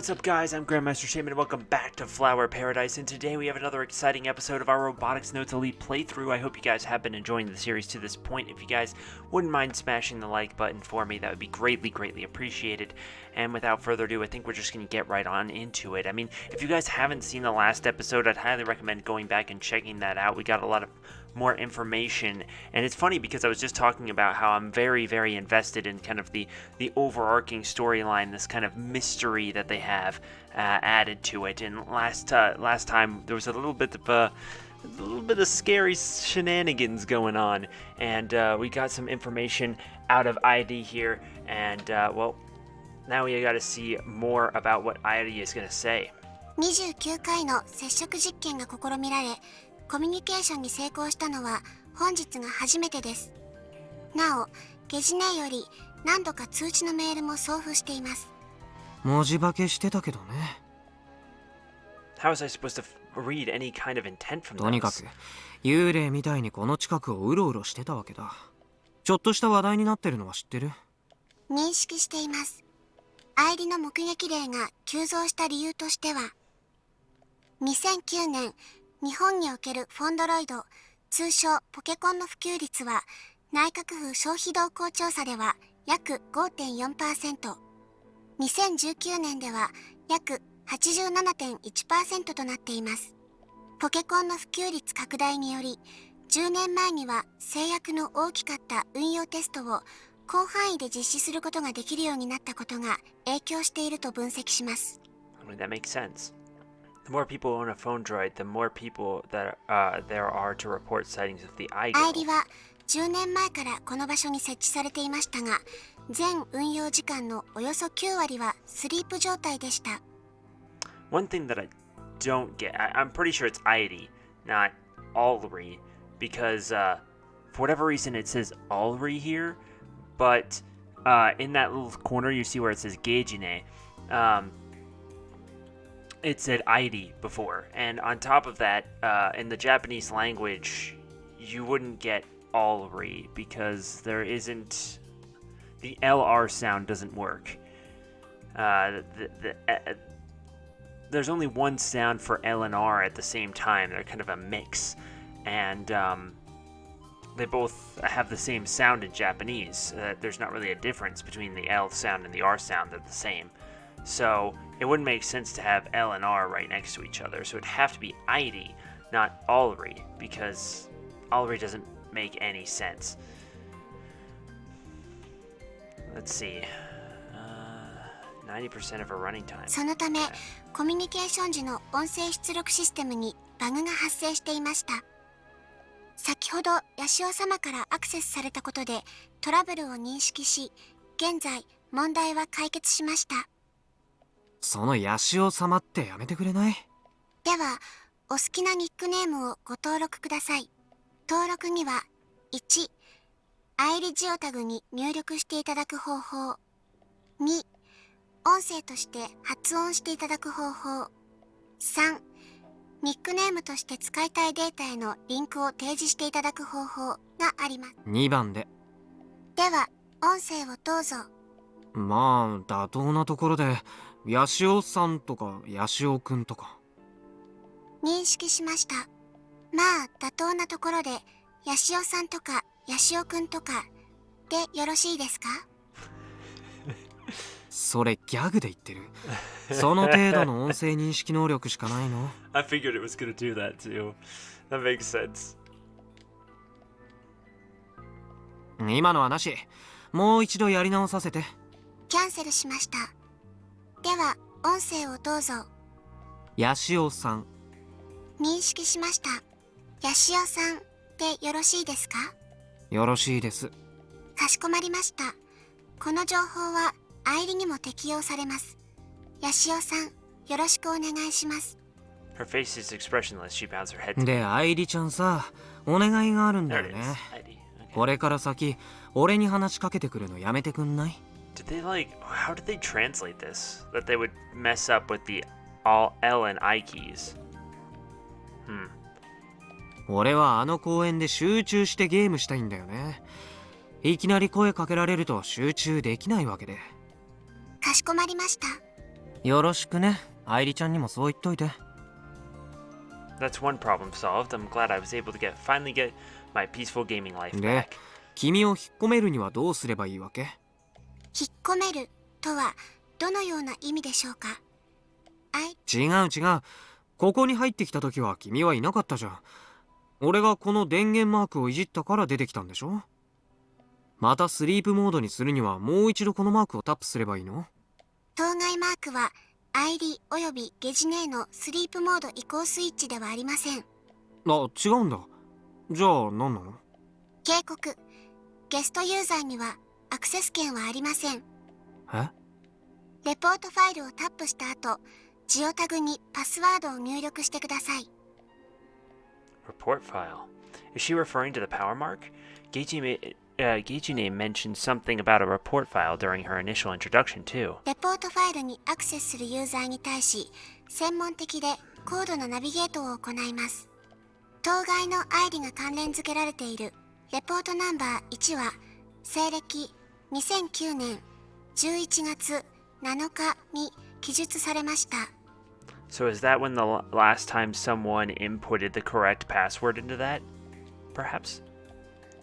what's up guys, I'm Grandmaster Shaymin and welcome back to Flower Paradise, and today we have another exciting episode of our Robotics Notes Elite playthrough. I hope you guys have been enjoying the series to this point. If you guys wouldn't mind smashing the like button for me, that would be greatly appreciated. And without further ado, I think we're just going to get right on into it. I mean, if you guys haven't seen the last episode, I'd highly recommend going back and checking that out. We got a lot of more information, and it's funny because I was just talking about how I'm very invested in kind of the overarching storyline, this kind of mystery that they have added to it. And last time there was a little bit of scary shenanigans going on, and we got some information out of ID here, and well, now we got to see more about what ID is going to say. 29回の接触実験が試みられ、コミュニケーションに成功したのは本日が初めてです。なお、ゲジネより何度か通知のメールも送付しています。文字化けしてたけどね。How was I supposed to read any kind of intent from this? とにかく幽霊みたいにこの近くをうろうろしてたわけだ。ちょっとした話題になってるのは知ってる？認識しています。愛理の目撃例が急増した理由としては、2009年日本におけるフォンドロイド、通称ポケコンの普及率は内閣府消費動向調査では約 5.4%、2019年では約 87.1% となっています。ポケコンの普及率拡大により、10年前には制約の大きかった運用テストを広範囲で実施することができるようになったことが影響していると分析します。I mean, that makes sense. The more people own a phone droid, the more people that there are to report sightings of the idol. 愛理は10年前からこの場所に設置されていましたが、全運用時間のおよそ9割はスリープ状態でした。One thing that I don't get, I'm pretty sure it's Idy, not Alri, because for whatever reason it says Alri here, but in that little corner you see where it says Geijine, it said Idy before, and on top of that, in the Japanese language, you wouldn't get Alri because there isn't, the LR sound doesn't work. There's only one sound for L and R at the same time. They're kind of a mix, and they both have the same sound in Japanese. There's not really a difference between the L sound and the R sound. They're the same. So it wouldn't make sense to have L and R right next to each other. So it'd have to be Idy, not Alri, because Alri doesn't make any sense. Let's see. 90% of our running time. そのため、コミュニケーション時の音声出力システムにバグが発生していました。先ほど、ヤシオ様からアクセスされたことでトラブルを認識し、現在、問題は解決しました。そのヤシオ様ってやめてくれない？では、お好きなニックネームをご登録ください。登録には、1、アイリジオタグに入力していただく方法。2、音声として発音していただく方法。3、ニックネームとして使いたいデータへのリンクを提示していただく方法があります。2番で。では、音声をどうぞ。まあ、妥当なところで、ヤシオさんとかヤシオくんとか。認識しました。まあ、妥当なところで、ヤシオさんとかヤシオくんとかでよろしいですか？それギャグで言ってる。その程度の音声認識能力しかないの？ I figured it was gonna do that too. That makes sense. 今のはなし。もう一度やり直させて。キャンセルしました。では、音声をどうぞ。ヤシオさん。認識しました。ヤシオさんでよろしいですか？よろしいです。かしこまりました。この情報は愛理にも適用されます。ヤシオさん、よろしくお願いします。Her face is expressionless. She bows her head. で、愛理ちゃんさ、お願いがあるんだよ There it ね。is. Idy. これから先、俺に話しかけてくるのやめてくんない？ Did they how did they translate this? That they would mess up with the all L and I keys. 俺はあの公園で集中してゲームしたいんだよね。いきなり声かけられると集中できないわけで。かしこまりました。よろしくね。愛梨ちゃんにもそう言っといて。That's one problem solved. I'm glad I was able to finally get my peaceful gaming life で、 back. 君を引っ込めるにはどうすればいいわけ？引っ込めるとはどのような意味でしょうか？違う。ここに入ってきた時は君はいなかったじゃん。俺がこの電源マークをいじったから出てきたんでしょ？またスリープモードにするにはもう一度このマークをタップすればいいの？当該マークは ID およびゲジネーのスリープモード移行スイッチではありません。あ、違うんだ。じゃあ何なの？警告。ゲストユーザーにはアクセス権はありません。え？レポートファイルをタップした後、ジオタグにパスワードを入力してください。Report file. Is she referring to the power mark? Geichine mentioned something about a report file during her initial introduction, too. レポートファイルにアクセスするユーザーに対し、専門的で高度なナビゲートを行います。当該の ID が関連付けられているレポートナンバー1は、西暦2009年11月7日に記述されました。So is that when the last time someone inputted the correct password into that? Perhaps?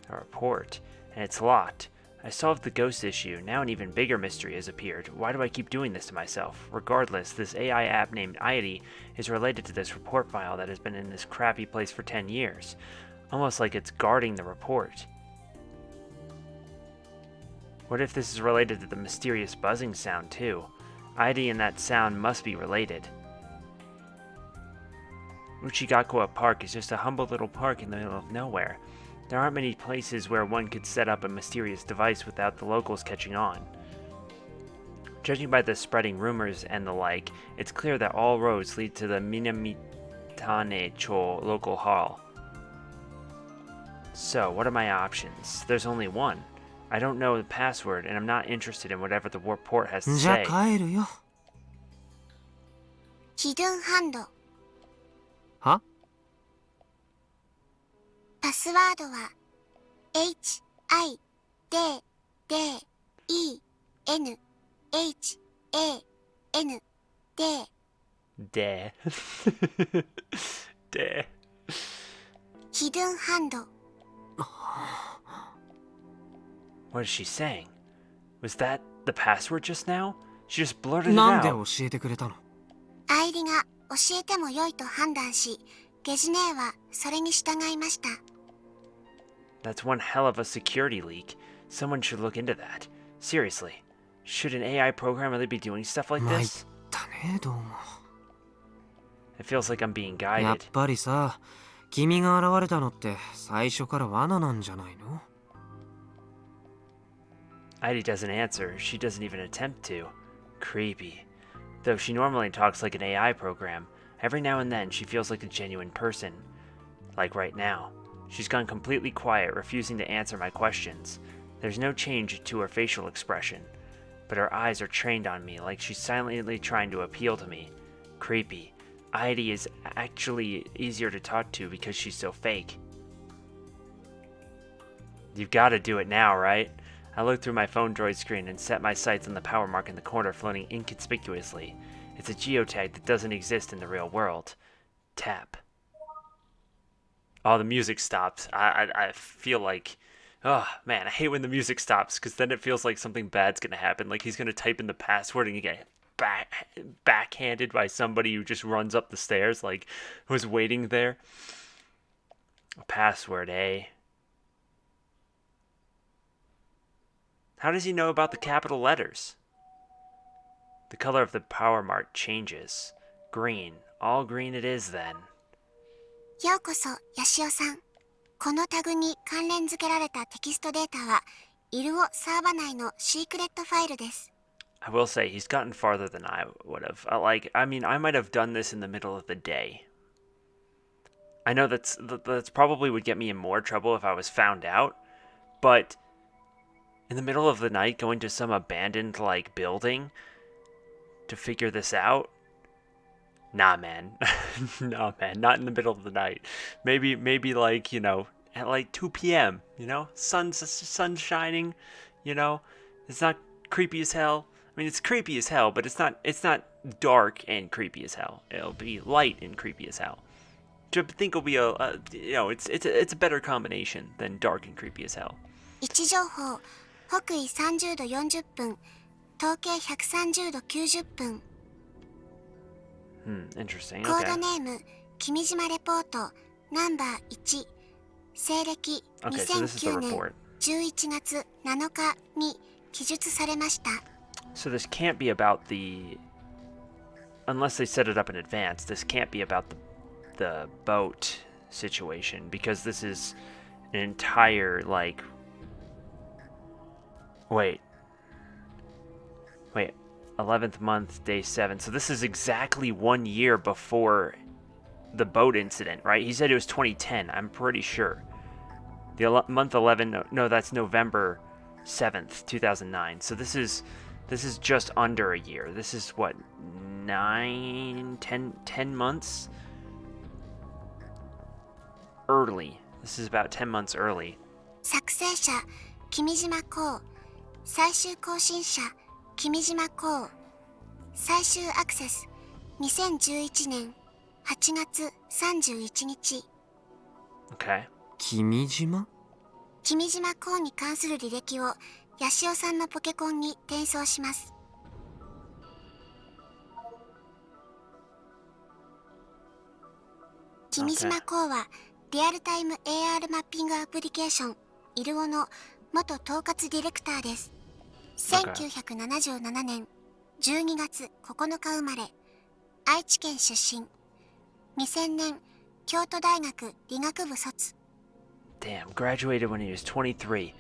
A report. And it's locked. I solved the ghost issue. Now an even bigger mystery has appeared. Why do I keep doing this to myself? Regardless, this AI app named Iety is related to this report file that has been in this crappy place for 10 years. Almost like it's guarding the report. What if this is related to the mysterious buzzing sound too? Iety and that sound must be related. Uchigakuwa Park is just a humble little park in the middle of nowhere. There aren't many places where one could set up a mysterious device without the locals catching on. Judging by the spreading rumors and the like, it's clear that all roads lead to the Minamitane-cho local hall. So, what are my options? There's only one. I don't know the password, and I'm not interested in whatever the report has to じゃ say. あ帰るよ。ヒドゥンハンド。は？パスワードは HIDDENHAN De. De. ヒドゥンハンド。 What is she saying? Was that the password just now? She just blurted it なんで out. 教えてくれたの？愛梨が教えても良いと判断し、ゲジネーはそれに従いました。That's one hell of a security leak. Someone should look into that. Seriously. Should an AI program really be doing stuff like 参っ this? たね、どうも。 It feels like I'm being やっ guided. ぱりさ、君が現れたのって最初から罠なんじゃないの？ Idy doesn't answer. She doesn't even attempt to. Creepy. Though she normally talks like an AI program, every now and then she feels like a genuine person. Like right now. She's gone completely quiet, refusing to answer my questions. There's no change to her facial expression, but her eyes are trained on me like she's silently trying to appeal to me. Creepy. Idy is actually easier to talk to because she's so fake. You've got to do it now, right? I look through my phone droid screen and set my sights on the power mark in the corner floating inconspicuously. It's a geotag that doesn't exist in the real world. Tap. Oh, the music stops. I feel like... Oh, man, I hate when the music stops, because then it feels like something bad's going to happen. Like he's going to type in the password and you get backhanded by somebody who just runs up the stairs, like, was waiting there. A password, eh? How does he know about the capital letters? The color of the power mark changes. Green. All green it is then. ようこそ、ヤシオさん。このタグに関連付けられたテキストデータは、イルオサーバ内のシークレットファイルです。I will say, he's gotten farther than I would have. I might have done this in the middle of the day. I know that's probably would get me in more trouble if I was found out, but in the middle of the night going to some abandoned, building to figure this out? Nah, man. Nah, man. Not in the middle of the night. Maybe at 2 p.m., Sun's shining, It's not creepy as hell. I mean, it's creepy as hell, but it's not dark and creepy as hell. It'll be light and creepy as hell. Which I think will be it's a better combination than dark and creepy as hell. 位置情報、北緯30度40分、東経130度90分。Interesting. コード Okay. ネーム、君島レポート、ナンバー1、西暦 Okay, so this is the 2009年 report. 11月7日に記述されました。So this can't be about unless they set it up in advance, this can't be about the boat situation, because this is an entire, like... Wait, 11th month, day 7. So this is exactly 1 year before the boat incident, right? He said it was 2010, I'm pretty sure. The month 11, no, that's November 7th, 2009. So this is just under a year. This is what, 10 months early. This is about 10 months early. 作成者、君島光。最終更新者、君島光。最終アクセス、2011年8月31日。Okay. 君島？君島光に関する履歴をヤシオさんのポケコンに転送します。君島光はリアルタイム AR マッピングアプリケーションイルオの元統括ディレクターです。1977年12月9日生まれ、愛知県出身。2000年京都大学理学部卒。Damn, graduated when he was 23.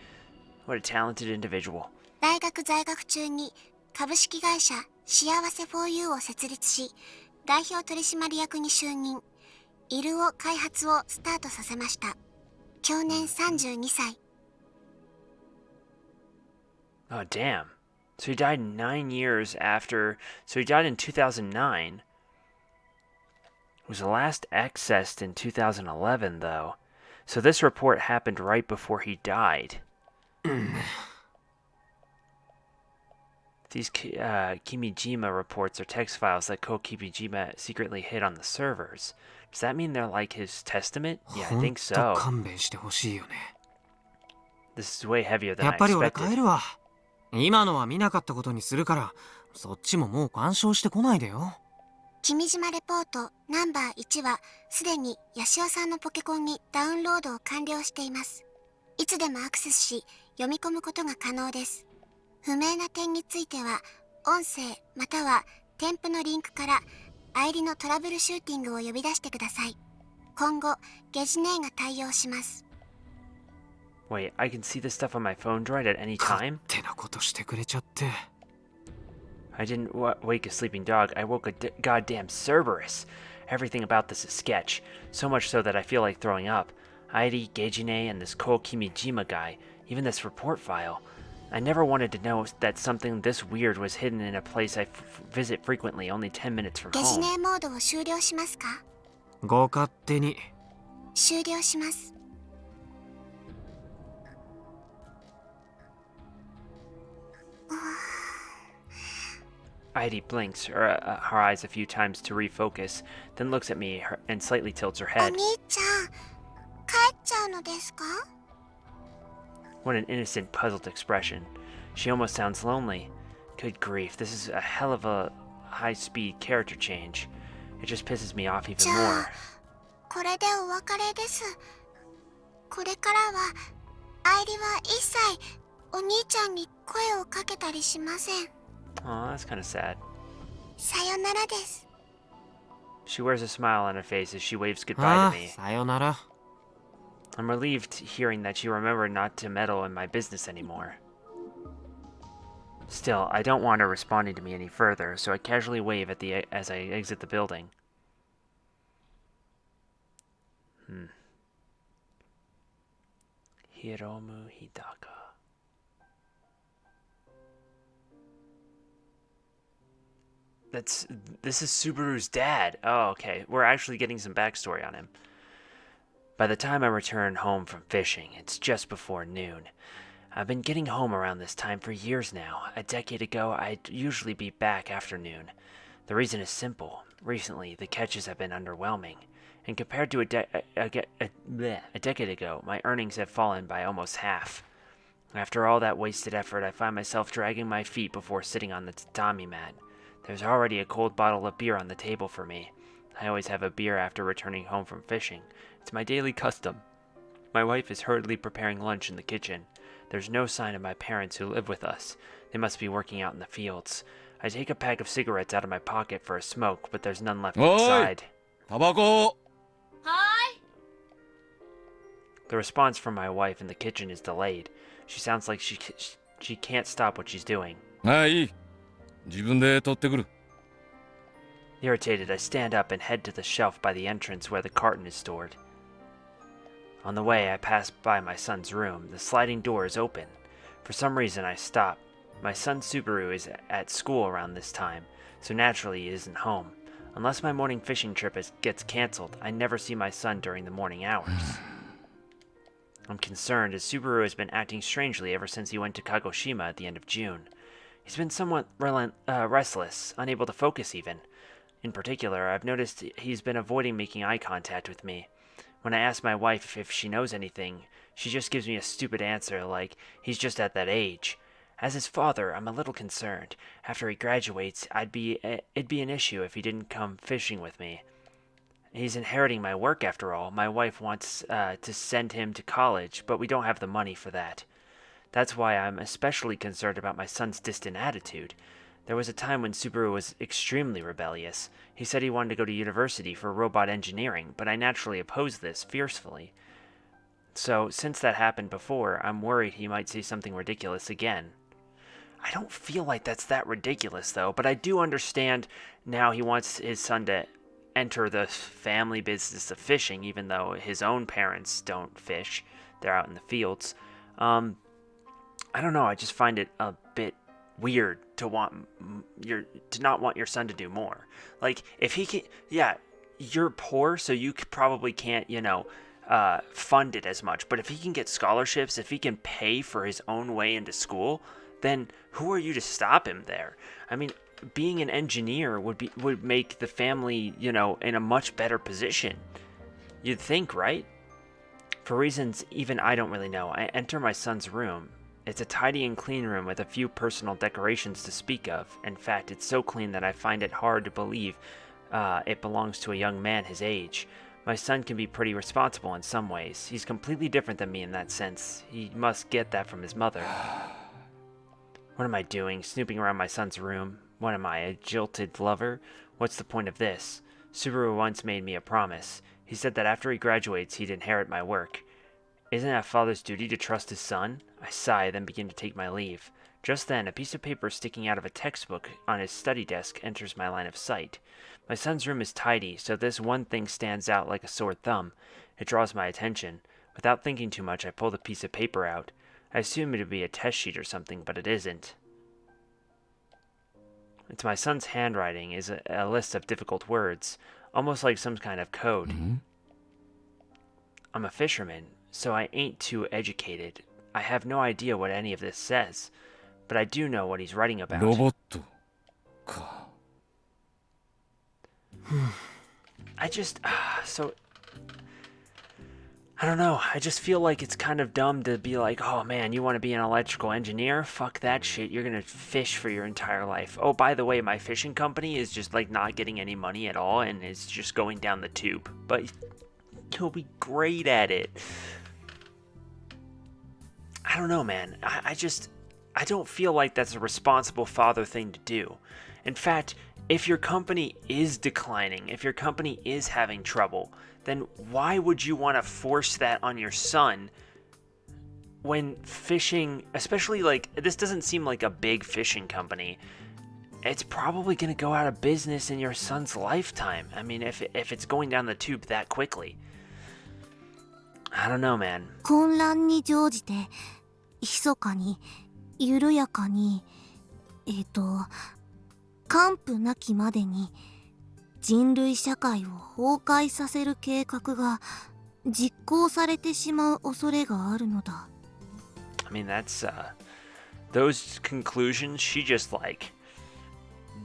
What a talented individual. 大学在学中に株式会社幸せ 4U を設立し、代表取締役に就任。イルオ開発をスタートさせました。去年32歳。Oh, damn. So he died 9 years after... So he died in 2009. Was last accessed in 2011, though. So this report happened right before he died. These Kimijima reports are text files that Ko Kimijima secretly hid on the servers. Does that mean they're like his testament? Yeah, I think so. 勘弁してほしいよね。 This is way heavier than や I っぱり俺帰 expected. るわ。今のは見なかったことにするから、そっちももう干渉してこないでよ。君島レポートナンバー1はすでにヤシオさんのポケコンにダウンロードを完了しています。いつでもアクセスし読み込むことが可能です。不明な点については音声または添付のリンクからIDのトラブルシューティングを呼び出してください。今後ゲジネーが対応します。 Wait, I can see this stuff on my phone droid at any 勝 time? 手なことしてくれちゃって。I didn't wake a sleeping dog. I woke a goddamn Cerberus. Everything about this is sketch. So much so that I feel like throwing up. Heidi, Geijine, and this Ko Kimijima guy. Even this report file. I never wanted to know that something this weird was hidden in a place I visit frequently, only 10 minutes from ゲジ home. ネーモードを終了しますか？ご勝手に。終了します。Heidi blinks her eyes a few times to refocus, then looks at me and slightly tilts her お head. 兄ちゃん、帰っちゃうのですか？ What an innocent, puzzled expression. She almost sounds lonely. Good grief, this is a hell of a high-speed character change. It just pisses me off even じゃ more. あ、これでお別れです。これからは、愛理は一切お兄ちゃんに声をかけたりしません。 Aw, that's kind of sad. さよならです。 She wears a smile on her face as she waves あ goodbye あ to me. さよなら。 I'm relieved hearing that she remembered not to meddle in my business anymore. Still, I don't want her responding to me any further, so I casually wave as I exit the building. Hiromu Hidaka. This is Subaru's dad. Oh, okay. We're actually getting some backstory on him. By the time I return home from fishing, it's just before noon. I've been getting home around this time for years now. A decade ago, I'd usually be back afternoon. The reason is simple. Recently, the catches have been underwhelming. And compared to a decade ago, my earnings have fallen by almost half. After all that wasted effort, I find myself dragging my feet before sitting on the tatami mat. There's already a cold bottle of beer on the table for me. I always have a beer after returning home from fishing. It's my daily custom. My wife is hurriedly preparing lunch in the kitchen. There's no sign of my parents who live with us. They must be working out in the fields. I take a pack of cigarettes out of my pocket for a smoke, but there's none left inside. タバコ。The response from my wife in the kitchen is delayed. She sounds like she can't stop what she's doing. いい。自分で取ってくる。 Irritated, I stand up and head to the shelf by the entrance where the carton is stored. On the way, I pass by my son's room. The sliding door is open. For some reason, I stop. My son Subaru is at school around this time, so naturally he isn't home. Unless my morning fishing trip gets cancelled, I never see my son during the morning hours. I'm concerned as Subaru has been acting strangely ever since he went to Kagoshima at the end of June. He's been somewhat restless, unable to focus even. In particular, I've noticed he's been avoiding making eye contact with me. When I ask my wife if she knows anything, she just gives me a stupid answer like, he's just at that age. As his father, I'm a little concerned. After he graduates, it'd be an issue if he didn't come fishing with me. He's inheriting my work after all. My wife wants to send him to college, but we don't have the money for that. That's why I'm especially concerned about my son's distant attitude. There was a time when Subaru was extremely rebellious. He said he wanted to go to university for robot engineering, but I naturally opposed this fiercely. So, since that happened before, I'm worried he might say something ridiculous again. I don't feel like that's that ridiculous, though, but I do understand now he wants his son to enter the family business of fishing, even though his own parents don't fish. They're out in the fields. I don't know, I just find it a bit weird to not want your son to do more. Like, if he can, yeah, you're poor, so you probably can't, fund it as much. But if he can get scholarships, if he can pay for his own way into school, then who are you to stop him there? I mean, being an engineer would make the family, in a much better position. You'd think, right? For reasons even I don't really know, I enter my son's room. It's a tidy and clean room with a few personal decorations to speak of. In fact, it's so clean that I find it hard to believe it belongs to a young man his age. My son can be pretty responsible in some ways. He's completely different than me in that sense. He must get that from his mother. What am I doing, snooping around my son's room? What am I, a jilted lover? What's the point of this? Subaru once made me a promise. He said that after he graduates, he'd inherit my work. Isn't it a father's duty to trust his son? I sigh, then begin to take my leave. Just then, a piece of paper sticking out of a textbook on his study desk enters my line of sight. My son's room is tidy, so this one thing stands out like a sore thumb. It draws my attention. Without thinking too much, I pull the piece of paper out. I assume it would be a test sheet or something, but it isn't. It's my son's handwriting, is a list of difficult words, almost like some kind of code. I'm a fisherman, so I ain't too educated. I have no idea what any of this says, but I do know what he's writing about. ロボットか。I don't know. I just feel like it's kind of dumb to be like, oh man, you want to be an electrical engineer? Fuck that shit. You're gonna fish for your entire life. Oh, by the way, my fishing company is just like not getting any money at all and it's just going down the tube. But you'll be great at it. I don't know, man. I don't feel like that's a responsible father thing to do. In fact, if your company is declining, if your company is having trouble, then why would you want to force that on your son when fishing, especially like, this doesn't seem like a big fishing company. It's probably going to go out of business in your son's lifetime. I mean, if it's going down the tube that quickly. I don't know, man. 混乱に乗じて密かに緩やかに完膚なきまでに人類社会を崩壊させる計画が実行されてしまう恐れがあるのだ。I mean, that's, those conclusions, she just, like,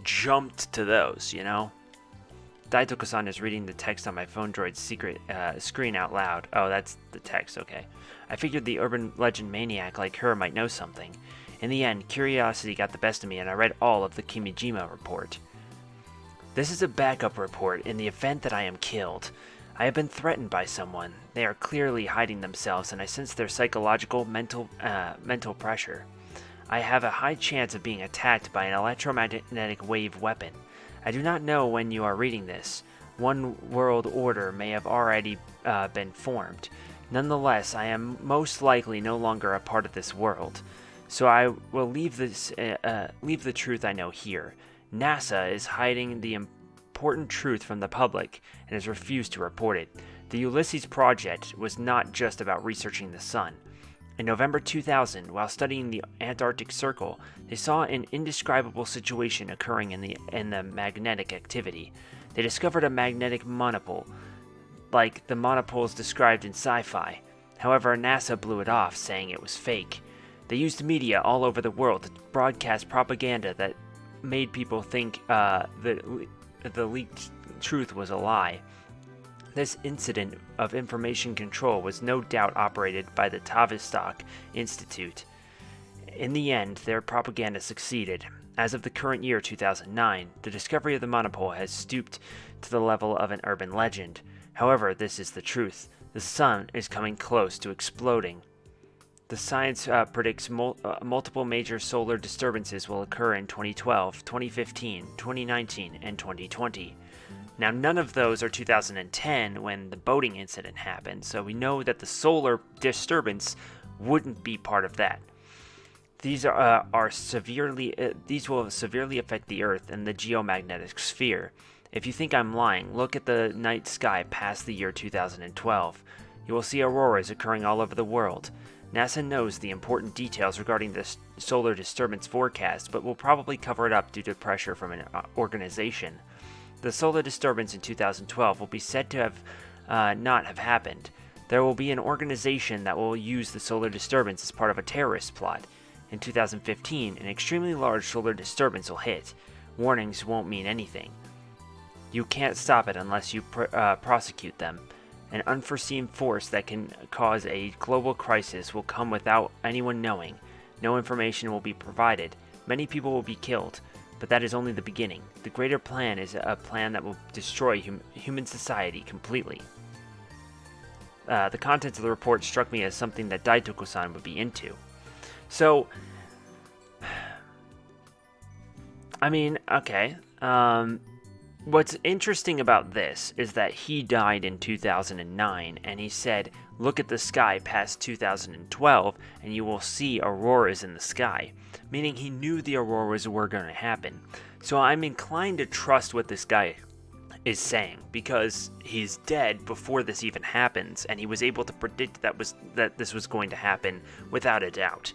jumped to those, you know? Daitoko-san is reading the text on my phone droid's secret screen out loud. Oh, that's the text, okay. I figured the urban legend maniac like her might know something. In the end, curiosity got the best of me and I read all of the Kimijima report. This is a backup report in the event that I am killed. I have been threatened by someone. They are clearly hiding themselves and I sense their psychological, mental pressure. I have a high chance of being attacked by an electromagnetic wave weapon. I do not know when you are reading this. One world order may have already been formed. Nonetheless, I am most likely no longer a part of this world. So I will leave the truth I know here. NASA is hiding the important truth from the public and has refused to report it. The Ulysses project was not just about researching the sun. In November 2000, while studying the Antarctic Circle, they saw an indescribable situation occurring in the magnetic activity. They discovered a magnetic monopole, like the monopoles described in sci-fi. However, NASA blew it off, saying it was fake. They used media all over the world to broadcast propaganda that made people think the leaked truth was a lie. This incident of information control was no doubt operated by the Tavistock Institute. In the end, their propaganda succeeded. As of the current year 2009, the discovery of the monopole has stooped to the level of an urban legend. However, this is the truth. The sun is coming close to exploding. The science predicts multiple major solar disturbances will occur in 2012, 2015, 2019, and 2020. Now, none of those are 2010 when the boating incident happened, so we know that the solar disturbance wouldn't be part of that. These will severely affect the Earth and the geomagnetic sphere. If you think I'm lying, look at the night sky past the year 2012. You will see auroras occurring all over the world. NASA knows the important details regarding this solar disturbance forecast, but will probably cover it up due to pressure from an organization. The solar disturbance in 2012 will be said to have not have happened. There will be an organization that will use the solar disturbance as part of a terrorist plot. In 2015, an extremely large solar disturbance will hit. Warnings won't mean anything. You can't stop it unless you prosecute them. An unforeseen force that can cause a global crisis will come without anyone knowing. No information will be provided. Many people will be killed. But that is only the beginning. The greater plan is a plan that will destroy human society completely. The contents of the report struck me as something that Daitoko-san would be into. So, I mean, okay. What's interesting about this is that he died in 2009, and he said, look at the sky past 2012, and you will see auroras in the sky. Meaning he knew the auroras were going to happen. So I'm inclined to trust what this guy is saying, because he's dead before this even happens, and he was able to predict that this was going to happen without a doubt.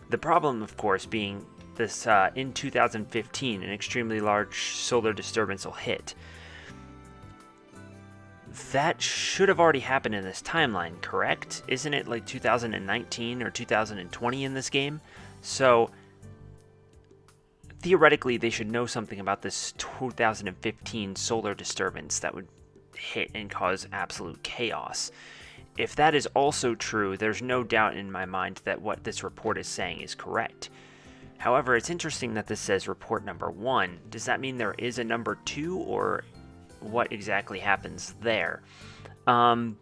The problem, of course, being this in 2015, an extremely large solar disturbance will hit. That should have already happened in this timeline, correct? Isn't it like 2019 or 2020 in this game? So, theoretically, they should know something about this 2015 solar disturbance that would hit and cause absolute chaos. If that is also true, there's no doubt in my mind that what this report is saying is correct. However, it's interesting that this says report number 1. Does that mean there is a number 2, or what exactly happens there? A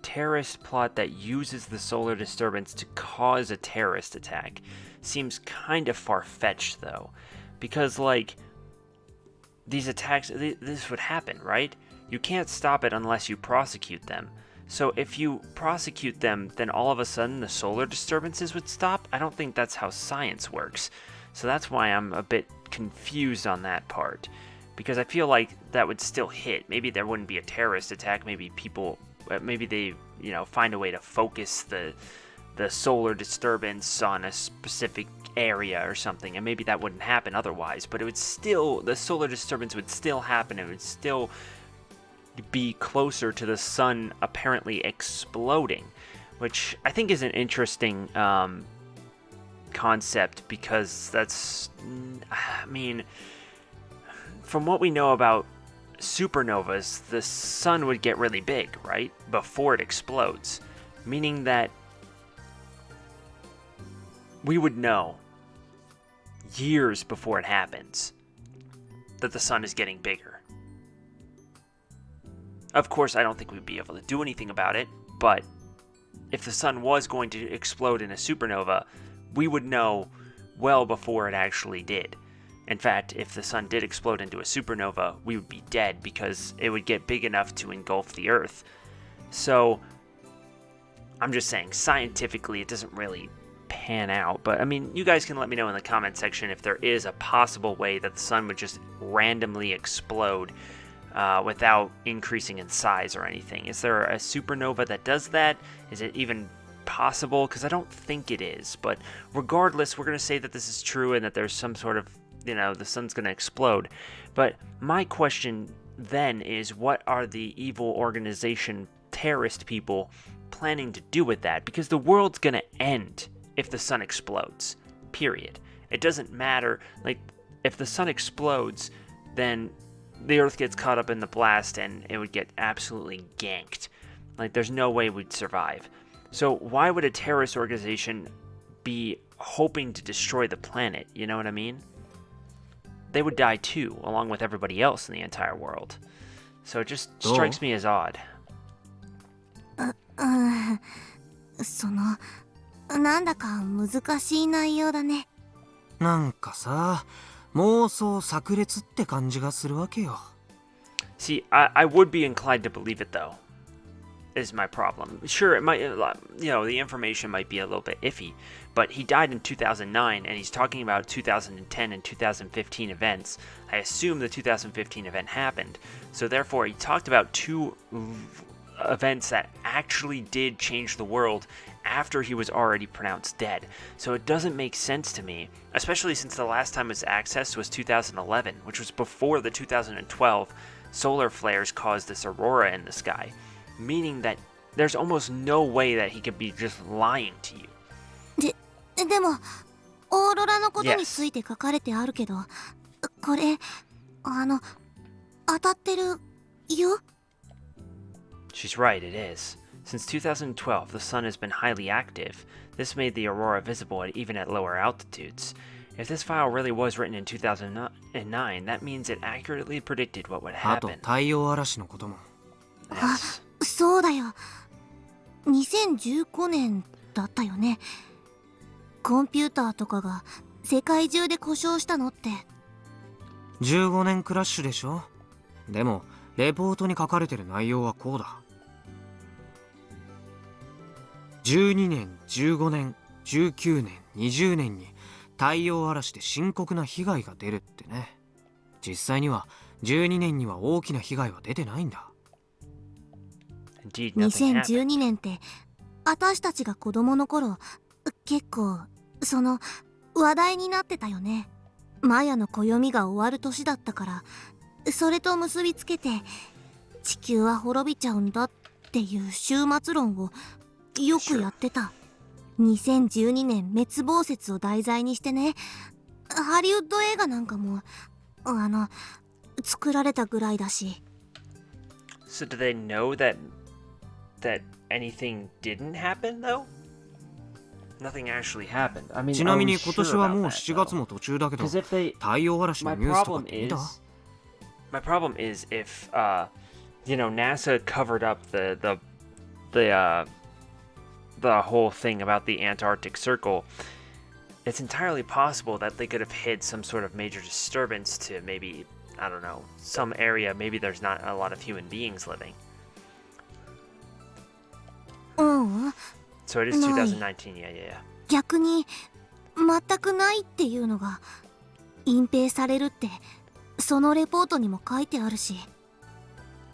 terrorist plot that uses the solar disturbance to cause a terrorist attack seems kind of far-fetched, though. Because, like, these attacks, this would happen, right? You can't stop it unless you prosecute them. So if you prosecute them, then all of a sudden the solar disturbances would stop? I don't think that's how science works. So that's why I'm a bit confused on that part. Because I feel like that would still hit. Maybe there wouldn't be a terrorist attack. Maybe they, find a way to focus the solar disturbance on a specific area or something. And maybe that wouldn't happen otherwise. But the solar disturbance would still happen. It would still be closer to the sun apparently exploding, which I think is an interesting concept because that's, I mean, from what we know about supernovas, the sun would get really big, right? Before it explodes, meaning that we would know years before it happens that the sun is getting bigger. Of course, I don't think we'd be able to do anything about it, but if the sun was going to explode in a supernova, we would know well before it actually did. In fact, if the sun did explode into a supernova, we would be dead because it would get big enough to engulf the Earth. So, I'm just saying, scientifically, it doesn't really pan out. But, I mean, you guys can let me know in the comment section if there is a possible way that the sun would just randomly explode without increasing in size or anything. Is there a supernova that does that? Is it even possible? Because I don't think it is. But regardless, we're going to say that this is true and that there's some sort of, the sun's going to explode. But my question then is, what are the evil organization terrorist people planning to do with that? Because the world's going to end if the sun explodes. Period. It doesn't matter. Like, if the sun explodes, then the Earth gets caught up in the blast and it would get absolutely ganked. Like, there's no way we'd survive. So why would a terrorist organization be hoping to destroy the planet? You know what I mean? They would die too, along with everybody else in the entire world. So it just strikes me as odd. なんだか難しい内容だね。なんかさ、妄想炸裂って感じがするわけよ。See, I would be inclined to believe it though, is my problem. Sure, it might, the information might be a little bit iffy, but he died in 2009 and he's talking about 2010 and 2015 events. I assume the 2015 event happened, so therefore he talked about two events that actually did change the world after he was already pronounced dead. So it doesn't make sense to me, especially since the last time it was accessed was 2011, which was before the 2012 solar flares caused this aurora in the sky, meaning that there's almost no way that he could be just lying to you. でも、オーロラのことについて書かれてあるけど、これ、当たってるよ。She's right, it is. Since 2012, the sun has been highly active. This made the aurora visible even at lower altitudes. If this file really was written in 2009, that means it accurately predicted what would あと happen. 太陽嵐のことも。Yes. そうだよ。2015年だったよね。コンピューターとかが世界中で故障したのって。15年クラッシュでしょ。でもレポートに書かれてる内容はこうだ。12年、15年、19年、20年に太陽嵐で深刻な被害が出るってね。実際には12年には大きな被害は出てないんだ。Indeed, nothing happened. 2012年って私たちが子供の頃結構話題になってたよね。マヤの暦が終わる年だったからそれと結びつけて地球は滅びちゃうんだっていう終末論をよくやってた。2012年滅亡説を題材にしてね、ハリウッド映画なんかも作られたぐらいだし。 So do they know that anything didn't happen though? Nothing actually happened. I mean, ちなみに are we 今年 sure は about もう that, 7月 though? も途中だけど、 Because if they, 太陽嵐の my ニュースとか problem って見た？ my problem is if NASA covered up the whole thing about the Antarctic Circle, it's entirely possible that they could have hid some sort of major disturbance to maybe, I don't know, some area. Maybe there's not a lot of human beings living. うん。 So it is 2019. Yeah. 逆に全くないっていうのが隠蔽されるってそのレポートにも書いてあるし。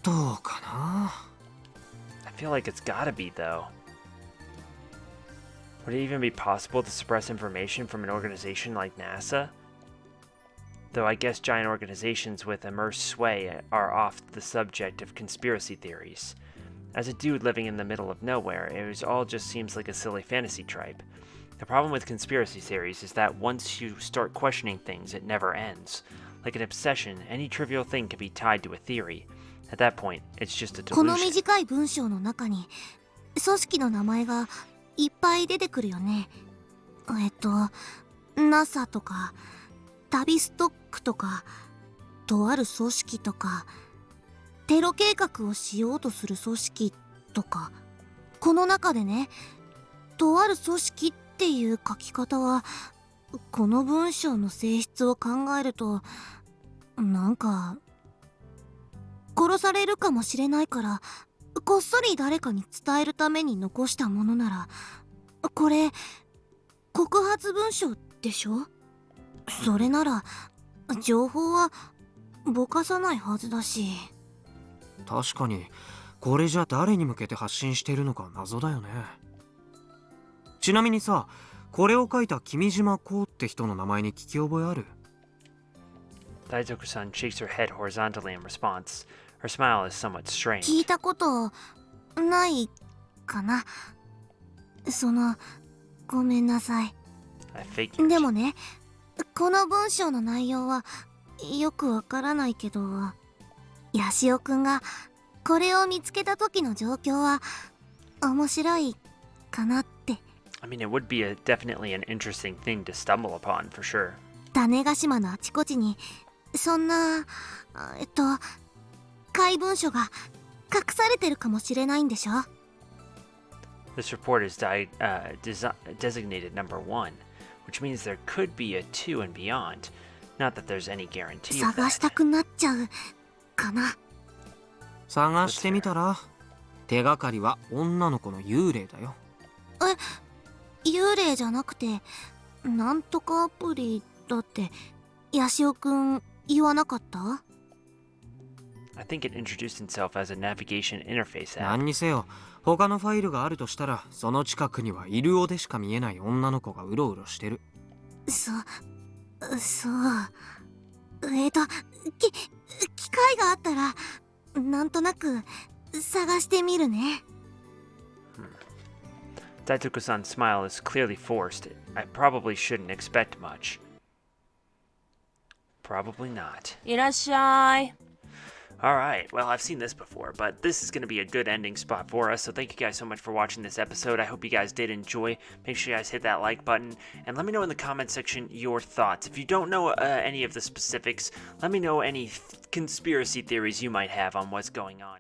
どうかな。 I feel like it's gotta be though. Would it even be possible to suppress information from an organization like NASA? Though I guess giant organizations with immense sway are oft the subject of conspiracy theories. As a dude living in the middle of nowhere, all just seems like a silly fantasy tripe. The problem with conspiracy theories is that once you start questioning things, it never ends. Like an obsession, any trivial thing can be tied to a theory. At that point, it's just a この delusion. 短い文章の中に組織の名前がいっぱい出てくるよね。NASA とかタビストックとかとある組織とかテロ計画をしようとする組織とか、この中でね、とある組織っていう書き方はこの文章の性質を考えるとなんか殺されるかもしれないからこっそり誰かに伝えるために残したものなら、これ告発文章でしょ。それなら情報はぼかさないはずだし。確かにこれじゃ誰に向けて発信してるのか謎だよね。ちなみにさ、これを書いた君島光って人の名前に聞き覚えある？ Daizoku-san shakes her head horizontally in response. Her smile is somewhat strange. 聞いたことないかな。ごめんなさい。 I figured. でもね、この文章の内容はよくわからないけど、ヤシオくんがこれを見つけた時の状況は面白いかなって。I mean, it would be definitely an interesting thing to stumble upon, for sure. 種子島のあちこちにそんな怪文書が隠されてるかもしれないんでしょ。 This report is designated number 1, which means there could be a 2 and beyond. Not that there's any guarantee of 探し that. たくなっちゃうかな。探してみたら、手がかりは女の子の幽霊だよ。幽霊じゃなくてなんとかアプリだってヤシオくん言わなかった？ I think it introduced itself as a navigation interface app. 何にせよ、他のファイルがあるとしたら、その近くにはイルオでしか見えない女の子がうろうろしてる。そう。機会があったらなんとなく探してみるね。Daituku-san's smile is clearly forced. I probably shouldn't expect much. Probably not. いらっしゃい。 Alright, well, I've seen this before, but this is going to be a good ending spot for us, so thank you guys so much for watching this episode. I hope you guys did enjoy. Make sure you guys hit that like button, and let me know in the comment section your thoughts. If you don't know any of the specifics, let me know any conspiracy theories you might have on what's going on.